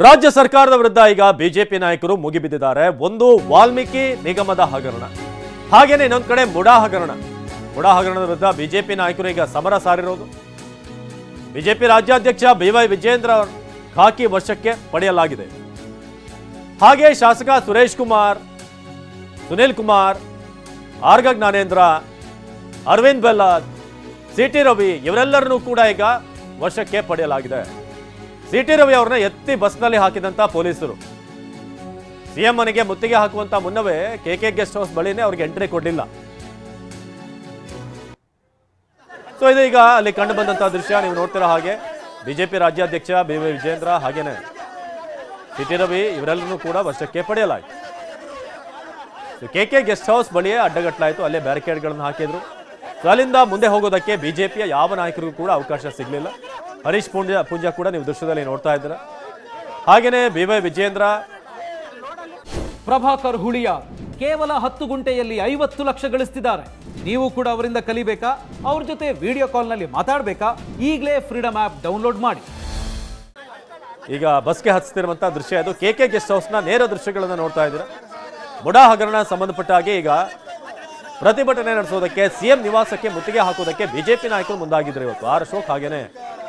ರಾಜ್ಯ ಸರ್ಕಾರದ ವಿರುದ್ಧ ಈಗ ಬಿಜೆಪಿ ನಾಯಕರು ಮುಗಿಬಿದ್ದಿದ್ದಾರೆ. ಒಂದು ವಾಲ್ಮೀಕಿ ನಿಗಮದ ಹಗರಣ, ಹಾಗೇನೆ ಇನ್ನೊಂದು ಕಡೆ ಮುಡಾ ಹಗರಣದ ವಿರುದ್ಧ ಬಿಜೆಪಿ ನಾಯಕರು ಈಗ ಸಮರ ಸಾರಿರೋದು. ಬಿಜೆಪಿ ರಾಜ್ಯಾಧ್ಯಕ್ಷ BY ವಿಜೇಂದ್ರ ಖಾಕಿ ವಶಕ್ಕೆ ಪಡೆಯಲಾಗಿದೆ. ಹಾಗೆ ಶಾಸಕ ಸುರೇಶ್ ಕುಮಾರ್, ಸುನಿಲ್ ಕುಮಾರ್, ಆರ್ಗ ಜ್ಞಾನೇಂದ್ರ, ಅರವಿಂದ್ ಬೆಲ್ಲದ್, CT ರವಿ ಇವರೆಲ್ಲರನ್ನೂ ಕೂಡ ಈಗ ವಶಕ್ಕೆ ಪಡೆಯಲಾಗಿದೆ. CT ರವಿ ಅವರನ್ನ ಎತ್ತಿ ಬಸ್ನಲ್ಲಿ ಹಾಕಿದಂತ ಪೊಲೀಸರು ಸಿಎಂ ಮನೆಗೆ ಮುತ್ತಿಗೆ ಹಾಕುವಂತ ಮುನ್ನವೇ KK ಗೆಸ್ಟ್ ಹೌಸ್ ಬಳಿನೇ ಅವ್ರಿಗೆ ಎಂಟ್ರಿ ಕೊಡಲಿಲ್ಲ. ಸೊ ಇದು ಈಗ ಅಲ್ಲಿ ಕಂಡು ಬಂದಂತಹ ದೃಶ್ಯ ನೀವು ನೋಡ್ತಿರೋ ಹಾಗೆ. ಬಿಜೆಪಿ ರಾಜ್ಯಾಧ್ಯಕ್ಷ BY ವಿಜೇಂದ್ರ ಹಾಗೇನೆ CT ರವಿ ಇವರೆಲ್ಲರನ್ನೂ ಕೂಡ ವಶಕ್ಕೆ ಪಡೆಯಲಾಯಿತು. KK ಗೆಸ್ಟ್ ಹೌಸ್ ಬಳಿಯೇ ಅಡ್ಡಗಟ್ಟಲಾಯಿತು, ಅಲ್ಲೇ ಬ್ಯಾರಿಕೇಡ್ಗಳನ್ನು ಹಾಕಿದ್ರು. ಸೊ ಅಲ್ಲಿಂದ ಮುಂದೆ ಹೋಗೋದಕ್ಕೆ ಬಿಜೆಪಿಯ ಯಾವ ನಾಯಕರಿಗೂ ಕೂಡ ಅವಕಾಶ ಸಿಗಲಿಲ್ಲ. ಹರೀಶ್ ಪೂಂಜಾ ಕೂಡ ನೀವು ದೃಶ್ಯದಲ್ಲಿ ನೋಡ್ತಾ ಇದ್ದೀರಾ. ಹಾಗೇನೆ BY ವಿಜೇಂದ್ರ, ಪ್ರಭಾಕರ್ ಹುಳಿಯ ಕೇವಲ 10 ಗುಂಟೆಯಲ್ಲಿ 50 ಲಕ್ಷ ಗಳಿಸ್ತಿದ್ದಾರೆ. ನೀವು ಕೂಡ ಅವರಿಂದ ಕಲಿಬೇಕಾ? ಅವ್ರ ಜೊತೆ ವಿಡಿಯೋ ಕಾಲ್ನಲ್ಲಿ ಮಾತಾಡಬೇಕಾ? ಈಗಲೇ ಫ್ರೀಡಮ್ ಆಪ್ ಡೌನ್ಲೋಡ್ ಮಾಡಿ. ಈಗ ಬಸ್ಗೆ ಹತ್ತಿರುವಂತಹ ದೃಶ್ಯ ಇದು. KK ಗೆಸ್ಟ್ ಹೌಸ್ನ ನೇರ ದೃಶ್ಯಗಳನ್ನು ನೋಡ್ತಾ ಇದ್ದೀರಾ. ಮುಡಾ ಹಗರಣ ಸಂಬಂಧಪಟ್ಟ ಹಾಗೆ ಈಗ ಪ್ರತಿಭಟನೆ ನಡೆಸೋದಕ್ಕೆ ಸಿಎಂ ನಿವಾಸಕ್ಕೆ ಮುತ್ತಿಗೆ ಹಾಕೋದಕ್ಕೆ ಬಿಜೆಪಿ ನಾಯಕರು ಮುಂದಾಗಿದ್ರು ಇವತ್ತು. ಆರ್ ಅಶೋಕ್ ಹಾಗೇನೆ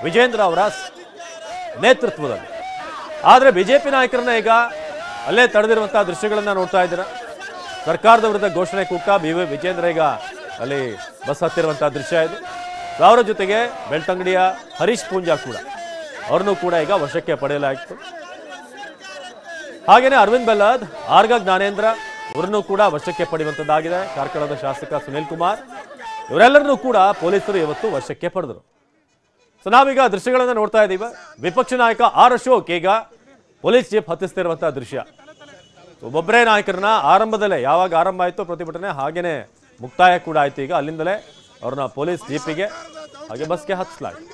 ವಿಜೇಂದ್ರ ಅವರ ನೇತೃತ್ವದಲ್ಲಿ. ಆದರೆ ಬಿಜೆಪಿ ನಾಯಕರನ್ನ ಈಗ ಅಲ್ಲೇ ತಡೆದಿರುವಂತಹ ದೃಶ್ಯಗಳನ್ನ ನೋಡ್ತಾ ಇದ್ದೀರಾ. ಸರ್ಕಾರದ ವಿರುದ್ಧ ಘೋಷಣೆ ಕೂಗ್ತಾ BY ವಿಜೇಂದ್ರ ಈಗ ಅಲ್ಲಿ ಬಸ್ ಹತ್ತಿರುವಂತಹ ದೃಶ್ಯ ಇದು. ಅವರ ಜೊತೆಗೆ ಬೆಳ್ತಂಗಡಿಯ ಹರೀಶ್ ಪೂಂಜಾ ಕೂಡ ಅವ್ರನ್ನೂ ಕೂಡ ಈಗ ವಶಕ್ಕೆ ಪಡೆಯಲಾಯಿತು. ಹಾಗೇನೆ ಅರವಿಂದ್ ಬೆಲ್ಲದ್, ಆರ್ಗ ಜ್ಞಾನೇಂದ್ರ ಇವರನ್ನು ಕೂಡ ವಶಕ್ಕೆ ಪಡೆಯುವಂತದ್ದಾಗಿದೆ. ಕಾರ್ಕಳದ ಶಾಸಕ ಸುನಿಲ್ ಕುಮಾರ್ ಇವರೆಲ್ಲರನ್ನೂ ಕೂಡ ಪೊಲೀಸರು ಇವತ್ತು ವಶಕ್ಕೆ ಪಡೆದರು. ಸೊ ನಾವೀಗ ದೃಶ್ಯಗಳನ್ನ ನೋಡ್ತಾ ಇದ್ದೀವಿ. ವಿಪಕ್ಷ ನಾಯಕ ಆರ್ ಅಶೋಕ್ ಈಗ ಪೊಲೀಸ್ ಜೀಪ್ ಹತ್ತಿಸ್ತಿರುವಂತಹ ದೃಶ್ಯ. ಒಬ್ಬೊಬ್ಬರೇ ನಾಯಕರನ್ನ ಆರಂಭದಲ್ಲೇ ಯಾವಾಗ ಆರಂಭ ಆಯಿತು ಪ್ರತಿಭಟನೆ ಹಾಗೇನೆ ಮುಕ್ತಾಯ ಕೂಡ ಆಯ್ತು. ಈಗ ಅಲ್ಲಿಂದಲೇ ಅವ್ರನ್ನ ಪೊಲೀಸ್ ಜೀಪಿಗೆ ಹಾಗೆ ಬಸ್ಗೆ ಹತ್ತಿಸಲಾಯಿತು.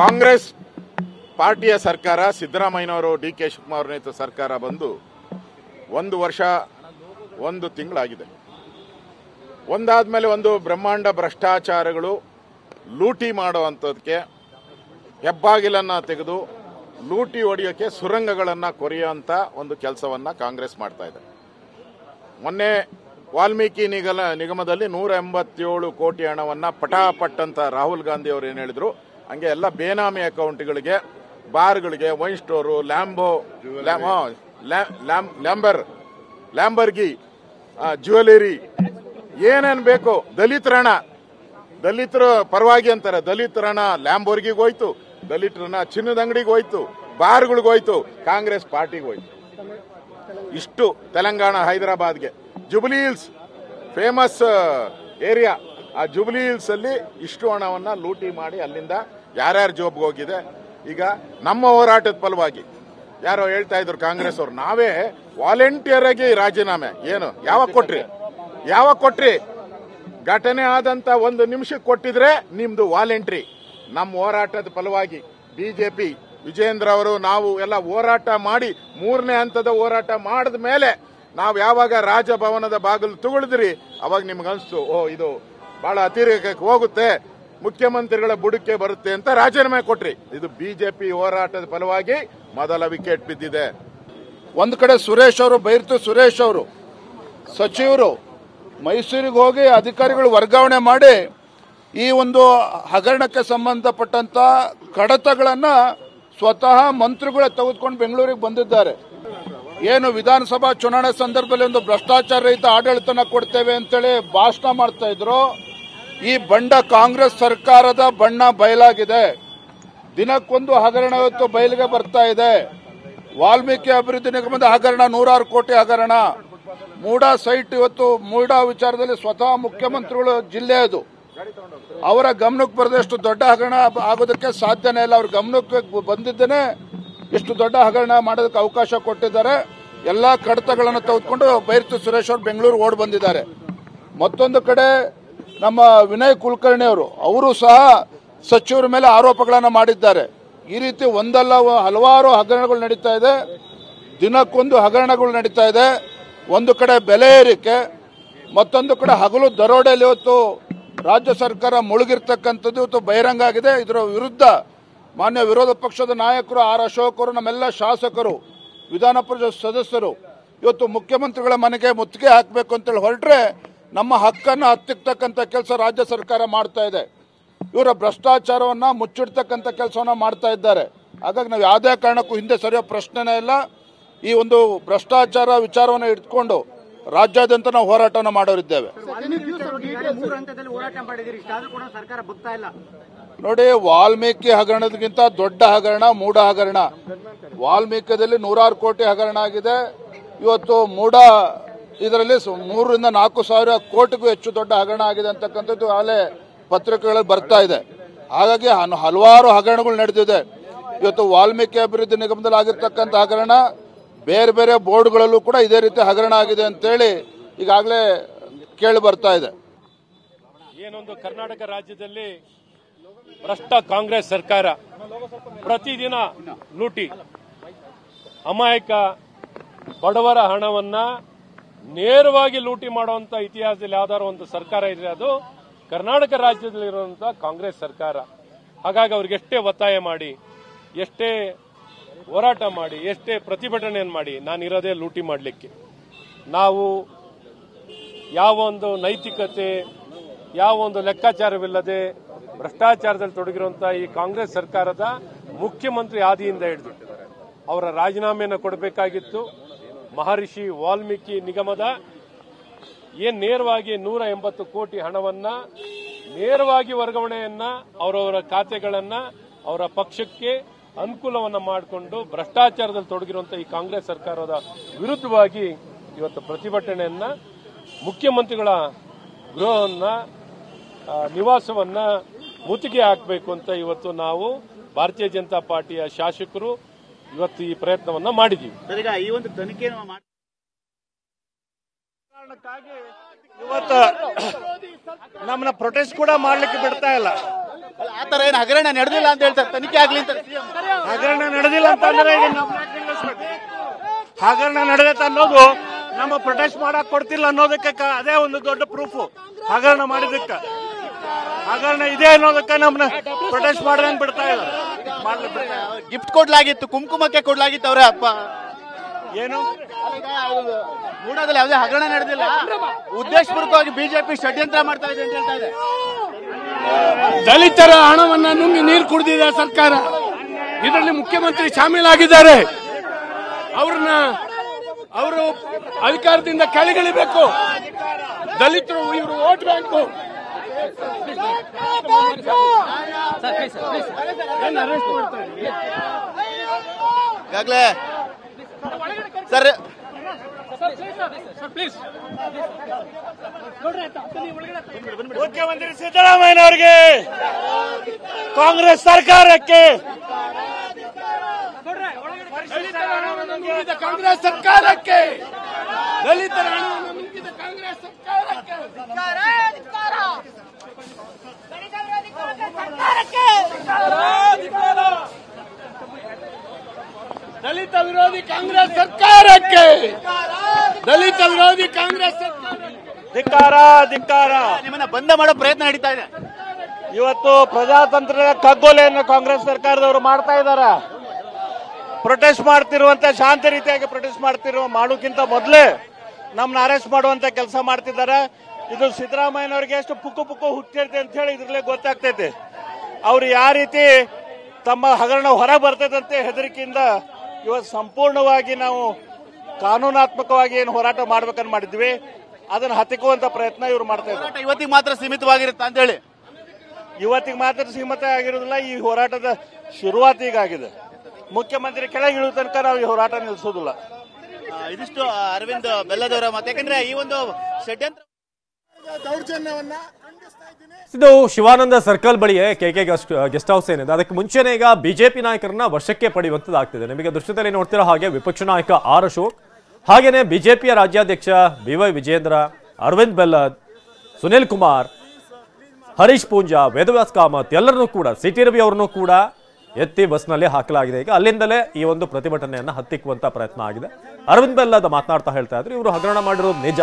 ಕಾಂಗ್ರೆಸ್ ಪಾರ್ಟಿಯ ಸರ್ಕಾರ, ಸಿದ್ದರಾಮಯ್ಯನವರು DK ಶಿವಕುಮಾರ್ ನೇತೃತ್ವದ ಸರ್ಕಾರ ಬಂದು 1 ವರ್ಷ 1 ತಿಂಗಳಾಗಿದೆ. ಒಂದಾದ್ಮೇಲೆ ಒಂದು ಬ್ರಹ್ಮಾಂಡ ಭ್ರಷ್ಟಾಚಾರಗಳು, ಲೂಟಿ ಮಾಡುವಂಥದಕ್ಕೆ ಹೆಬ್ಬಾಗಿಲನ್ನು ತೆಗೆದು ಲೂಟಿ ಹೊಡೆಯೋಕ್ಕೆ ಸುರಂಗಗಳನ್ನು ಕೊರೆಯುವಂಥ ಒಂದು ಕೆಲಸವನ್ನು ಕಾಂಗ್ರೆಸ್ ಮಾಡ್ತಾ ಇದೆ. ಮೊನ್ನೆ ವಾಲ್ಮೀಕಿ ನಿಗಮದಲ್ಲಿ 187 ಕೋಟಿ ಹಣವನ್ನು ಪಟಾಪಟ್ ಅಂತ ರಾಹುಲ್ ಗಾಂಧಿ ಅವರು ಏನು ಹೇಳಿದ್ರು ಹಂಗೆ ಎಲ್ಲ ಬೇನಾಮಿ ಅಕೌಂಟ್ಗಳಿಗೆ, ಬಾರ್ಗಳಿಗೆ, ವೈನ್ ಸ್ಟೋರು, ಲ್ಯಾಂಬರ್ಗಿ, ಜ್ಯುವೆಲರಿ ಏನೇನು ಬೇಕು, ದಲಿತರ ಪರವಾಗಿ ಅಂತಾರೆ. ದಲಿತರಣ ಲ್ಯಾಂಬೋರ್ಗಿಗೆ ಹೋಯ್ತು, ದಲಿತರನ್ನ ಚಿನ್ನದ ಅಂಗಡಿಗೆ ಹೋಯ್ತು, ಬಾರ್ಗಳಿಗೆ ಹೋಯ್ತು, ಕಾಂಗ್ರೆಸ್ ಪಾರ್ಟಿಗೆ ಹೋಯ್ತು. ಇಷ್ಟು ತೆಲಂಗಾಣ ಹೈದರಾಬಾದ್ಗೆ ಜುಬ್ಲಿ ಹಿಲ್ಸ್ ಫೇಮಸ್ ಏರಿಯಾ, ಆ ಜುಬ್ಲಿ ಹಿಲ್ಸ್ ಅಲ್ಲಿ ಇಷ್ಟು ಹಣವನ್ನ ಲೂಟಿ ಮಾಡಿ ಅಲ್ಲಿಂದ ಯಾರ್ಯಾರ ಜೋಬ್ಗೆ ಹೋಗಿದೆ. ಈಗ ನಮ್ಮ ಹೋರಾಟದ ಫಲವಾಗಿ ಯಾರೋ ಹೇಳ್ತಾ ಇದ್ರು ಕಾಂಗ್ರೆಸ್ ಅವರು, ನಾವೇ ವಾಲಂಟಿಯರ್ ಆಗಿ ರಾಜೀನಾಮೆ ಏನು ಯಾವಾಗ ಕೊಟ್ರಿ ಘಟನೆ ಆದಂತ 1 ನಿಮಿಷಕ್ಕೆ ಕೊಟ್ಟಿದ್ರೆ ನಿಮ್ದು ವಾಲಂಟ್ರಿ. ನಮ್ಮ ಹೋರಾಟದ ಫಲವಾಗಿ ಬಿಜೆಪಿ ವಿಜೇಂದ್ರ ಅವರು ನಾವು ಎಲ್ಲ ಹೋರಾಟ ಮಾಡಿ 3ನೇ ಹಂತದ ಹೋರಾಟ ಮಾಡಿದ ಮೇಲೆ ನಾವು ಯಾವಾಗ ರಾಜಭವನದ ಬಾಗಿಲು ತುಳಿದ್ರಿ ಅವಾಗ ನಿಮ್ಗೆ ಅನ್ಸ್ತು, ಇದು ಬಹಳ ಅತಿರೇಕಕ್ಕೆ ಹೋಗುತ್ತೆ, ಮುಖ್ಯಮಂತ್ರಿಗಳ ಬುಡಕ್ಕೆ ಬರುತ್ತೆ ಅಂತ ರಾಜೀನಾಮೆ ಕೊಟ್ರಿ. ಇದು ಬಿಜೆಪಿ ಹೋರಾಟದ ಫಲವಾಗಿ ಮೊದಲ ವಿಕೆಟ್ ಬಿದ್ದಿದೆ. ಒಂದು ಕಡೆ ಸುರೇಶ್ ಅವರು, ಬೈರ್ತು ಸುರೇಶ್ ಅವರು ಸಚಿವರು ಮೈಸೂರಿಗೆ ಹೋಗಿ ಅಧಿಕಾರಿಗಳು ವರ್ಗಾವಣೆ ಮಾಡಿ ಈ ಒಂದು ಹಗರಣಕ್ಕೆ ಸಂಬಂಧಪಟ್ಟಂತ ಕಡತಗಳನ್ನ ಸ್ವತಃ ಮಂತ್ರಿಗಳೇ ತೆಗೆದುಕೊಂಡು ಬೆಂಗಳೂರಿಗೆ ಬಂದಿದ್ದಾರೆ. ಏನು ವಿಧಾನಸಭಾ ಚುನಾವಣೆ ಸಂದರ್ಭದಲ್ಲಿ ಒಂದು ಭ್ರಷ್ಟಾಚಾರ ರಹಿತ ಆಡಳಿತನ ಕೊಡ್ತೇವೆ ಅಂತೇಳಿ ಭಾಷಣ ಮಾಡ್ತಾ ಇದ್ರು. ಈ ಬಂಡ ಕಾಂಗ್ರೆಸ್ ಸರ್ಕಾರದ ಬಣ್ಣ ಬಯಲಾಗಿದೆ. ದಿನಕ್ಕೊಂದು ಹಗರಣ ಇವತ್ತು ಬಯಲಿಗೆ ಬರ್ತಾ ಇದೆ. ವಾಲ್ಮೀಕಿ ಅಭಿವೃದ್ಧಿ ನಿಗಮದ ಹಗರಣ, 106 ಕೋಟಿ ಹಗರಣ. ಮೂಡಾ ಸೈಟ್ ಇವತ್ತು ಮೂಡಾ ವಿಚಾರದಲ್ಲಿ ಸ್ವತಃ ಮುಖ್ಯಮಂತ್ರಿಗಳು ಜಿಲ್ಲೆ ಅದು ಅವರ ಗಮನಕ್ಕೆ ಬರದಷ್ಟು ದೊಡ್ಡ ಹಗರಣ ಆಗೋದಕ್ಕೆ ಸಾಧ್ಯನೇ ಇಲ್ಲ. ಅವ್ರ ಗಮನಕ್ಕೆ ಬಂದಿದ್ದೇನೆ ಇಷ್ಟು ದೊಡ್ಡ ಹಗರಣ ಮಾಡೋದಕ್ಕೆ ಅವಕಾಶ ಕೊಟ್ಟಿದ್ದಾರೆ. ಎಲ್ಲಾ ಕಡತಗಳನ್ನು ತೆಗೆದುಕೊಂಡು ಬೈರತಿ ಸುರೇಶ್ ಅವರು ಬೆಂಗಳೂರು ಓಡ್ ಬಂದಿದ್ದಾರೆ. ಮತ್ತೊಂದು ಕಡೆ ನಮ್ಮ ವಿನಯ್ ಕುಲಕರ್ಣಿ ಅವರು ಸಹ ಸಚಿವರ ಮೇಲೆ ಆರೋಪಗಳನ್ನು ಮಾಡಿದ್ದಾರೆ. ಈ ರೀತಿ ಒಂದಲ್ಲ ಹಲವಾರು ಹಗರಣಗಳು ನಡೀತಾ ಇದೆ. ದಿನಕ್ಕೊಂದು ಹಗರಣಗಳು ನಡೀತಾ ಇದೆ. ಒಂದು ಕಡೆ ಬೆಲೆ ಏರಿಕೆ, ಮತ್ತೊಂದು ಕಡೆ ಹಗಲು ದರೋಡೆಯಲ್ಲಿ ಇವತ್ತು ರಾಜ್ಯ ಸರ್ಕಾರ ಮುಳುಗಿರ್ತಕ್ಕಂಥದ್ದು ಇವತ್ತು ಬಹಿರಂಗ ಆಗಿದೆ. ಇದರ ವಿರುದ್ಧ ಮಾನ್ಯ ವಿರೋಧ ಪಕ್ಷದ ನಾಯಕರು ಆರ್ ಅಶೋಕ್ ಅವರು, ನಮ್ಮೆಲ್ಲ ಶಾಸಕರು, ವಿಧಾನ ಪರಿಷತ್ ಸದಸ್ಯರು ಇವತ್ತು ಮುಖ್ಯಮಂತ್ರಿಗಳ ಮನೆಗೆ ಮುತ್ತಿಗೆ ಹಾಕಬೇಕು ಅಂತೇಳಿ ಹೊರಟ್ರೆ ನಮ್ಮ ಹಕ್ಕನ್ನು ಹತ್ತಿಕ್ಕತಕ್ಕಂಥ ಕೆಲಸ ರಾಜ್ಯ ಸರ್ಕಾರ ಮಾಡ್ತಾ ಇದೆ. ಇವರ ಭ್ರಷ್ಟಾಚಾರವನ್ನ ಮುಚ್ಚಿಡ್ತಕ್ಕಂಥ ಕೆಲಸವನ್ನ ಮಾಡ್ತಾ ಇದ್ದಾರೆ. ಹಾಗಾಗಿ ನಾವು ಯಾವುದೇ ಕಾರಣಕ್ಕೂ ಹಿಂದೆ ಸರಿಯೋ ಪ್ರಶ್ನೆನೇ ಇಲ್ಲ. ಈ ಒಂದು ಭ್ರಷ್ಟಾಚಾರ ವಿಚಾರವನ್ನು ಇಟ್ಕೊಂಡು ರಾಜ್ಯಾದ್ಯಂತ ನಾವು ಹೋರಾಟವನ್ನು ಮಾಡೋರಿದ್ದೇವೆ. ನೋಡಿ, ವಾಲ್ಮೀಕಿ ಹಗರಣದಕ್ಕಿಂತ ದೊಡ್ಡ ಹಗರಣ ಮೂಡ ಹಗರಣ. ವಾಲ್ಮೀಕಿಯಲ್ಲಿ 100 ಕೋಟಿ ಹಗರಣ ಆಗಿದೆ. ಇವತ್ತು ಮೂಡ ಇದರಲ್ಲಿ 3 ರಿಂದ 4 ಸಾವಿರ ಕೋಟಿಗೂ ಹೆಚ್ಚು ದೊಡ್ಡ ಹಗರಣ ಆಗಿದೆ ಅಂತಕ್ಕಂಥದ್ದು ಆಗಲೇ ಪತ್ರಿಕೆಗಳಲ್ಲಿ ಬರ್ತಾ ಇದೆ. ಹಾಗಾಗಿ ಹಲವಾರು ಹಗರಣಗಳು ನಡೆದಿದೆ. ಇವತ್ತು ವಾಲ್ಮೀಕಿ ಅಭಿವೃದ್ಧಿ ನಿಗಮದಲ್ಲಿ ಆಗಿರ್ತಕ್ಕಂಥ ಹಗರಣ, ಬೇರೆ ಬೇರೆ ಬೋರ್ಡ್ಗಳಲ್ಲೂ ಕೂಡ ಇದೇ ರೀತಿ ಹಗರಣ ಆಗಿದೆ ಅಂತೇಳಿ ಈಗಾಗಲೇ ಕೇಳಿ ಬರ್ತಾ ಇದೆ. ಏನೊಂದು ಕರ್ನಾಟಕ ರಾಜ್ಯದಲ್ಲಿ ಭ್ರಷ್ಟ ಕಾಂಗ್ರೆಸ್ ಸರ್ಕಾರ ಪ್ರತಿದಿನ ಲೂಟಿ, ಅಮಾಯಕ ಬಡವರ ಹಣವನ್ನ ನೇರವಾಗಿ ಲೂಟಿ ಮಾಡುವಂತ ಇತಿಹಾಸದಲ್ಲಿ ಯಾವ್ದಾದ್ರು ಒಂದು ಸರ್ಕಾರ ಇದೆ, ಅದು ಕರ್ನಾಟಕ ರಾಜ್ಯದಲ್ಲಿರುವಂತಹ ಕಾಂಗ್ರೆಸ್ ಸರ್ಕಾರ. ಹಾಗಾಗಿ ಅವ್ರಿಗೆ ಎಷ್ಟೇ ಒತ್ತಾಯ ಮಾಡಿ, ಎಷ್ಟೇ ಹೋರಾಟ ಮಾಡಿ, ಎಷ್ಟೇ ಪ್ರತಿಭಟನೆಯನ್ನು ಮಾಡಿ, ನಾನಿರೋದೇ ಲೂಟಿ ಮಾಡಲಿಕ್ಕೆ. ನಾವು ಯಾವ ಒಂದು ನೈತಿಕತೆ, ಯಾವ ಒಂದು ಲೆಕ್ಕಾಚಾರವಿಲ್ಲದೆ ಭ್ರಷ್ಟಾಚಾರದಲ್ಲಿ ತೊಡಗಿರುವಂತಹ ಈ ಕಾಂಗ್ರೆಸ್ ಸರ್ಕಾರದ ಮುಖ್ಯಮಂತ್ರಿ ಆದಿಯಿಂದ ಹಿಡಿದು ಅವರ ರಾಜೀನಾಮೆಯನ್ನು ಕೊಡಬೇಕಾಗಿತ್ತು. ಮಹರ್ಷಿ ವಾಲ್ಮೀಕಿ ನಿಗಮದ ಏನ್ ನೇರವಾಗಿ 180 ಕೋಟಿ ಹಣವನ್ನ ನೇರವಾಗಿ ವರ್ಗಾವಣೆಯನ್ನ ಅವರವರ ಖಾತೆಗಳನ್ನ ಅವರ ಪಕ್ಷಕ್ಕೆ ಅನುಕೂಲವನ್ನ ಮಾಡಿಕೊಂಡು ಭ್ರಷ್ಟಾಚಾರದಲ್ಲಿ ತೊಡಗಿರುವಂತಹ ಈ ಕಾಂಗ್ರೆಸ್ ಸರ್ಕಾರದ ವಿರುದ್ಧವಾಗಿ ಇವತ್ತು ಪ್ರತಿಭಟನೆಯನ್ನ, ಮುಖ್ಯಮಂತ್ರಿಗಳ ಗೃಹವನ್ನ, ನಿವಾಸವನ್ನ ಮುತ್ತಿಗೆ ಹಾಕಬೇಕು ಅಂತ ಇವತ್ತು ನಾವು ಭಾರತೀಯ ಜನತಾ ಪಾರ್ಟಿಯ ಶಾಸಕರು ಇವತ್ತು ಈ ಪ್ರಯತ್ನವನ್ನ ಮಾಡಿದ್ದೀವಿ. ಈ ಒಂದು ತನಿಖೆ ಇವತ್ತು ನಮ್ಮನ್ನ ಪ್ರೊಟೆಸ್ಟ್ ಕೂಡ ಮಾಡ್ಲಿಕ್ಕೆ ಬಿಡ್ತಾ ಇಲ್ಲ. ಆತರ ಏನು ಹಗರಣ ನಡೆದಿಲ್ಲ ಅಂತ ಹೇಳ್ತಾರೆ, ತನಿಖೆ ಆಗ್ಲಿ ಅಂತ. ಹಗರಣ ನಡೆದಿಲ್ಲ ಅಂತಂದ್ರೆ ಹಗರಣ ನಡೆದೈತೆ ಅನ್ನೋದು ನಮ್ಮ ಪ್ರೊಟೆಸ್ಟ್ ಮಾಡಕ್ ಕೊಡ್ತಿಲ್ಲ ಅನ್ನೋದಕ್ಕೆ ಅದೇ ಒಂದು ದೊಡ್ಡ ಪ್ರೂಫ್. ಹಗರಣ ಮಾಡಿದಕ್ಕೆ, ಹಗರಣ ಇದೆ ಅನ್ನೋದಕ್ಕೆ ನಮ್ಮನ್ನ ಪ್ರೊಟೆಸ್ಟ್ ಮಾಡ್ದಂಗ್ ಬಿಡ್ತಾ ಇಲ್ಲ. ಗಿಫ್ಟ್ ಕೊಡ್ಲಾಗಿತ್ತು, ಕುಂಕುಮಕ್ಕೆ ಕೊಡ್ಲಾಗಿತ್ತು ಅವರೇ ಅಪ್ಪ. ಏನು ಮೂಡಾದಲ್ಲಿ ಯಾವುದೇ ಹಗರಣ ನಡೆದಿಲ್ಲ, ಉದ್ದೇಶಪೂರ್ವಕವಾಗಿ ಬಿಜೆಪಿ ಷಡ್ಯಂತ್ರ ಮಾಡ್ತಾ ಇದೆ ಅಂತ ಹೇಳ್ತಾ ಇದೆ. ದಲಿತರ ಹಣವನ್ನ ನುಂಗಿ ನೀರು ಕುಡಿದಿದೆ ಸರ್ಕಾರ. ಇದರಲ್ಲಿ ಮುಖ್ಯಮಂತ್ರಿ ಶಾಮೀಲಾಗಿದ್ದಾರೆ. ಅವರು ಅಧಿಕಾರದಿಂದ ಕೆಳಗಿಳಿಬೇಕು. ದಲಿತರು ಇವರು ವೋಟ್ ಬ್ಯಾಂಕು. ಈಗಾಗಲೇ ಸರ್ ಮುಖ್ಯಮಂತ್ರಿ ಸಿದ್ದರಾಮಯ್ಯನವರಿಗೆ, ಕಾಂಗ್ರೆಸ್ ಸರ್ಕಾರಕ್ಕೆ, ಕಾಂಗ್ರೆಸ್ ಸರ್ಕಾರಕ್ಕೆ, ದಲಿತರ ಹಣವನ್ನು ನುಂಗಿದ ಕಾಂಗ್ರೆಸ್ ಸರ್ಕಾರಕ್ಕೆ, ದಲಿತ ವಿರೋಧಿ ಕಾಂಗ್ರೆಸ್ ಸರ್ಕಾರಕ್ಕೆ, ದಲಿತ ವಿರೋಧಿ ಕಾಂಗ್ರೆಸ್ ಸರ್ಕಾರಕ್ಕೆ ಧಿಕ್ಕಾರ, ಧಿಕ್ಕಾರ. ನಿಮ್ಮನ್ನ ಬಂದ ಮಾಡೋ ಪ್ರಯತ್ನ ನಡೀತಾ ಇದೆ. ಇವತ್ತು ಪ್ರಜಾತಂತ್ರದ ಕಗ್ಗೊಲೆಯನ್ನು ಕಾಂಗ್ರೆಸ್ ಸರ್ಕಾರದವರು ಮಾಡ್ತಾ ಇದ್ದಾರೆ. ಪ್ರೊಟೆಸ್ಟ್ ಮಾಡ್ತಿರುವಂತ, ಶಾಂತಿ ರೀತಿಯಾಗಿ ಪ್ರೊಟೆಸ್ಟ್ ಮಾಡೋಕ್ಕಿಂತ ಮೊದಲೇ ನಮ್ಮನ್ನ ಅರೆಸ್ಟ್ ಮಾಡುವಂತ ಕೆಲಸ ಮಾಡ್ತಿದ್ದಾರೆ. ಇದು ಸಿದ್ದರಾಮಯ್ಯನವರಿಗೆ ಎಷ್ಟು ಪುಕ್ಕು ಹುಟ್ಟಿರ್ತೈತೆ ಅಂತ ಹೇಳಿ ಇದ್ರಲ್ಲೇ ಗೊತ್ತಾಗ್ತೈತೆ. ಅವ್ರು ಯಾವ ರೀತಿ ತಮ್ಮ ಹಗರಣ ಹೊರಗೆ ಬರ್ತೈತೆ ಹೆದರಿಕೆಯಿಂದ ಇವತ್ತು ಸಂಪೂರ್ಣವಾಗಿ ನಾವು ಕಾನೂನಾತ್ಮಕವಾಗಿ ಏನು ಹೋರಾಟ ಮಾಡ್ಬೇಕಂತ ಮಾಡಿದ್ವಿ, ಅದನ್ನ ಹತ್ತಿಕ್ಕುವಂತ ಪ್ರಯತ್ನ ಇವ್ರು ಮಾಡ್ತಾ ಇದ್ದಾರೆ. ಇವತ್ತಿಗೆ ಮಾತ್ರ ಸೀಮಿತವಾಗಿರುತ್ತೆ ಅಂತ ಹೇಳಿ. ಇವತ್ತಿಗೆ ಮಾತ್ರ ಸೀಮಿತ ಆಗಿರೋದಿಲ್ಲ, ಈ ಹೋರಾಟದ ಶುರುವಾತ್ ಈಗಾಗಿದೆ. ಮುಖ್ಯಮಂತ್ರಿ ಕೆಳಗೆ ಇಳುವ ತನಕ ನಾವು ಈ ಹೋರಾಟ ನಿಲ್ಲಿಸೋದಿಲ್ಲ. ಇದಿಷ್ಟು ಅರವಿಂದ್ ಬೆಲ್ಲದವರ ಮಾತು. ಯಾಕಂದ್ರೆ ಈ ಒಂದು ಷಡ್ಯಂತ್ರ ದೌರ್ಜನ್ಯವನ್ನ ಇದು ಶಿವಾನಂದ ಸರ್ಕಲ್ ಬಳಿಯೇ ಕೆಕೆ ಗೆಸ್ಟ್ ಹೌಸ್ ಏನಿದೆ, ಅದಕ್ಕೆ ಮುಂಚೆನೇ ಈಗ ಬಿಜೆಪಿ ನಾಯಕರನ್ನ ವಶಕ್ಕೆ ಪಡೆಯುವಂತದ್ದಾಗ್ತಿದೆ. ನಿಮಗೆ ದೃಶ್ಯದಲ್ಲಿ ನೋಡ್ತಿರೋ ಹಾಗೆ ವಿಪಕ್ಷ ನಾಯಕ ಆರ್ ಅಶೋಕ್, ಹಾಗೇನೆ ಬಿಜೆಪಿಯ ರಾಜ್ಯಾಧ್ಯಕ್ಷ BY ವಿಜೇಂದ್ರ, ಅರವಿಂದ್ ಬೆಲ್ಲದ್, ಸುನಿಲ್ ಕುಮಾರ್, ಹರೀಶ್ ಪೂಂಜಾ, ವೇದವ್ಯಾಸ್ ಕಾಮತ್ ಎಲ್ಲರನ್ನೂ ಕೂಡ, ಸಿಟಿ ರವಿ ಅವರನ್ನು ಕೂಡ ಎತ್ತಿ ಬಸ್ನಲ್ಲಿ ಹಾಕಲಾಗಿದೆ. ಈಗ ಅಲ್ಲಿಂದಲೇ ಈ ಒಂದು ಪ್ರತಿಭಟನೆಯನ್ನ ಹತ್ತಿಕ್ಕುವಂತ ಪ್ರಯತ್ನ ಆಗಿದೆ. ಅರವಿಂದ್ ಬೆಲ್ಲದ್ ಮಾತನಾಡ್ತಾ ಹೇಳ್ತಾ ಇದ್ರು, ಇವರು ಹಗರಣ ಮಾಡಿರೋದು ನಿಜ,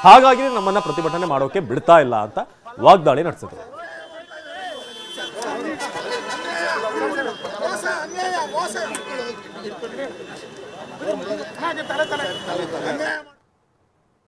ಹಾಗಾಗಿ ನಮ್ಮನ್ನ ಪ್ರತಿಭಟನೆ ಮಾಡೋಕೆ ಬಿಡ್ತಾ ಇಲ್ಲ ಅಂತ ವಾಗ್ದಾಳಿ ನಡೆಸಿದ್ರು.